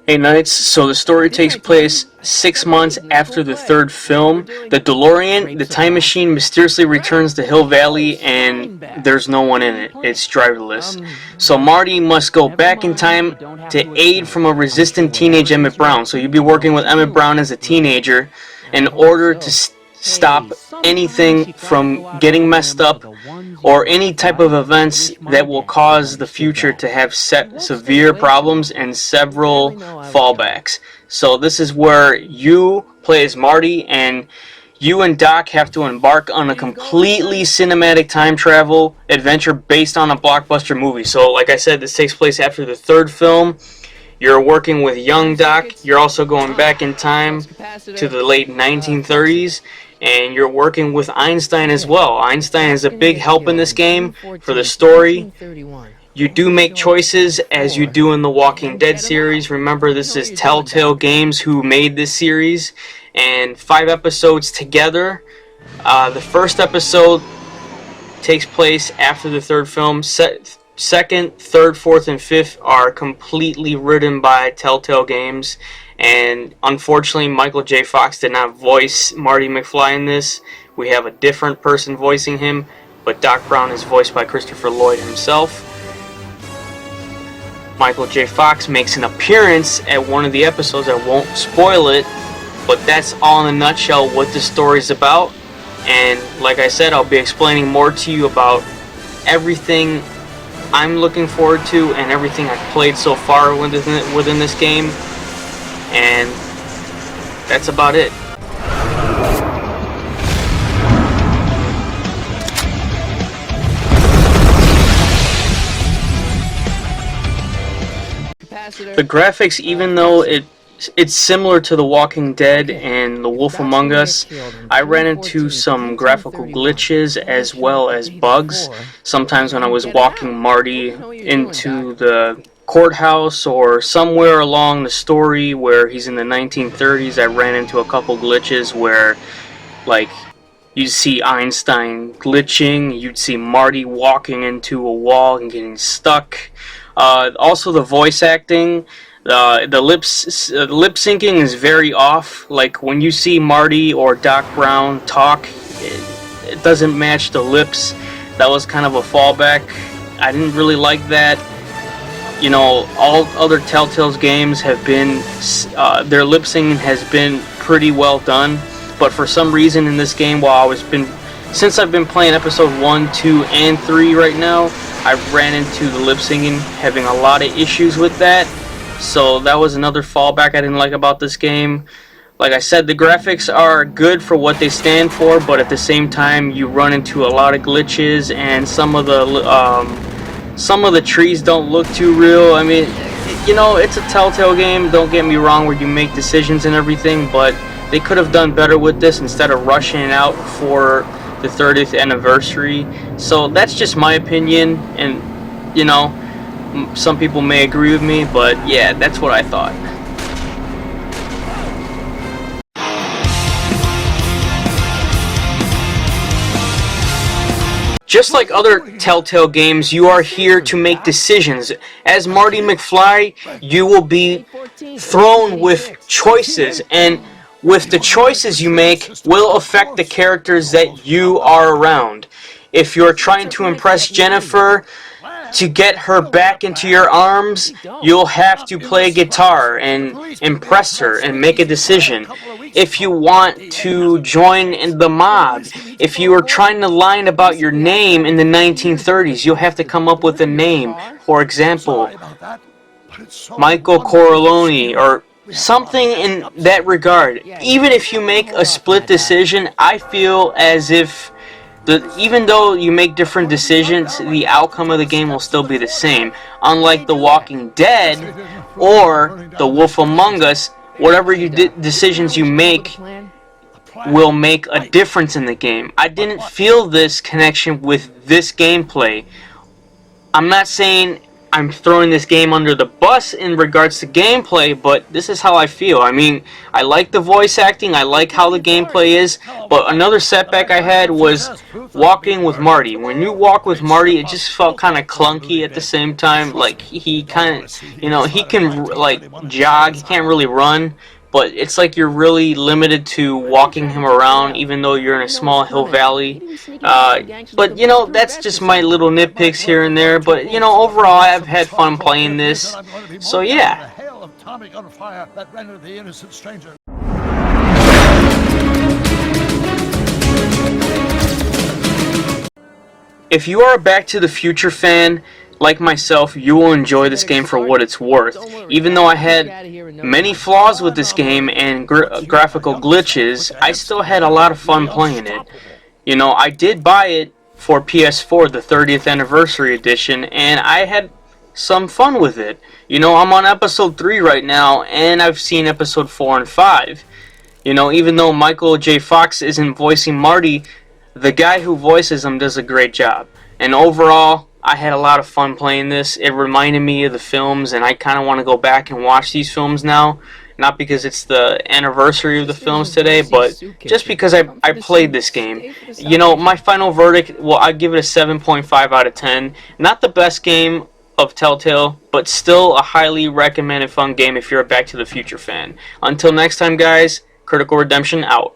Hey Knights, so the story takes place 6 months after the third film. The DeLorean, the time machine, mysteriously returns to Hill Valley and there's no one in it. It's driverless. So Marty must go back in time to aid from a resistant teenage Emmett Brown. So you'll be working with Emmett Brown as a teenager in order to stop anything from getting messed up or any type of events that will cause the future to have severe problems and several fallbacks. So this is where you play as Marty, and you and Doc have to embark on a completely cinematic time travel adventure based on a blockbuster movie. So like I said, this takes place after the third film. You're working with young Doc. You're also going back in time to the late 1930s, and you're working with Einstein as well. Einstein is a big help in this game for the story. You do make choices as you do in the Walking Dead series. Remember, this is Telltale Games who made this series, and 5 episodes together. The first episode takes place after the third film. Second, third, fourth, and fifth are completely written by Telltale Games, and unfortunately Michael J. Fox did not voice Marty McFly in this. We have a different person voicing him, but Doc Brown is voiced by Christopher Lloyd himself. Michael J. Fox makes an appearance at one of the episodes. I won't spoil it, but that's all in a nutshell what the story's about. And like I said, I'll be explaining more to you about everything I'm looking forward to and everything I've played so far within this game, and that's about it. The graphics, even though it's similar to The Walking Dead and The Wolf Among Us, I ran into some graphical glitches as well as bugs. Sometimes when I was walking Marty into the courthouse or somewhere along the story where he's in the 1930s, I ran into a couple glitches where, like, you'd see Einstein glitching, you'd see Marty walking into a wall and getting stuck. Also the voice acting. The lip syncing is very off. Like when you see Marty or Doc Brown talk, it doesn't match the lips. That was kind of a fallback. I didn't really like that. You know, all other Telltale's games have been, their lip syncing has been pretty well done. But for some reason in this game, since I've been playing episode 1, 2, and 3 right now, I've ran into the lip syncing having a lot of issues with that. So that was another fallback I didn't like about this game. Like I said, the graphics are good for what they stand for, but at the same time you run into a lot of glitches, and some of the trees don't look too real. I mean, you know, it's a Telltale game, don't get me wrong, where you make decisions and everything, but they could have done better with this instead of rushing it out for the 30th anniversary. So that's just my opinion, and you know, some people may agree with me, but yeah, that's what I thought. Just like other Telltale games, you are here to make decisions. As Marty McFly, you will be thrown with choices, and with the choices you make will affect the characters that you are around. If you're trying to impress Jennifer to get her back into your arms, you'll have to play guitar and impress her and make a decision. If you want to join in the mob, if you are trying to lie about your name in the 1930s, you'll have to come up with a name. For example, Michael Corleone or something in that regard. Even if you make a split decision, I feel as if even though you make different decisions, the outcome of the game will still be the same. Unlike The Walking Dead or The Wolf Among Us, whatever decisions you make will make a difference in the game. I didn't feel this connection with this gameplay. I'm not saying I'm throwing this game under the bus in regards to gameplay, but this is how I feel. I mean, I like the voice acting, I like how the gameplay is, but another setback I had was walking with Marty. When you walk with Marty, it just felt kind of clunky at the same time. Like, he kind of, he can, like, jog, he can't really run, but it's like you're really limited to walking him around, even though you're in a small hill valley. But that's just my little nitpicks here and there. But overall, I've had fun playing this. So yeah. If you are a Back to the Future fan, like myself, you will enjoy this game for what it's worth. Even though I had many flaws with this game and graphical glitches, I still had a lot of fun playing it. I did buy it for PS4, the 30th anniversary edition, and I had some fun with it. I'm on episode 3 right now, and I've seen episode 4 and 5. Even though Michael J. Fox isn't voicing Marty, the guy who voices him does a great job. And overall, I had a lot of fun playing this. It reminded me of the films, and I kind of want to go back and watch these films now. Not because it's the anniversary of the films today, but just because I played this game. My final verdict, well, I'd give it a 7.5 out of 10. Not the best game of Telltale, but still a highly recommended fun game if you're a Back to the Future fan. Until next time, guys, Critical Redemption out.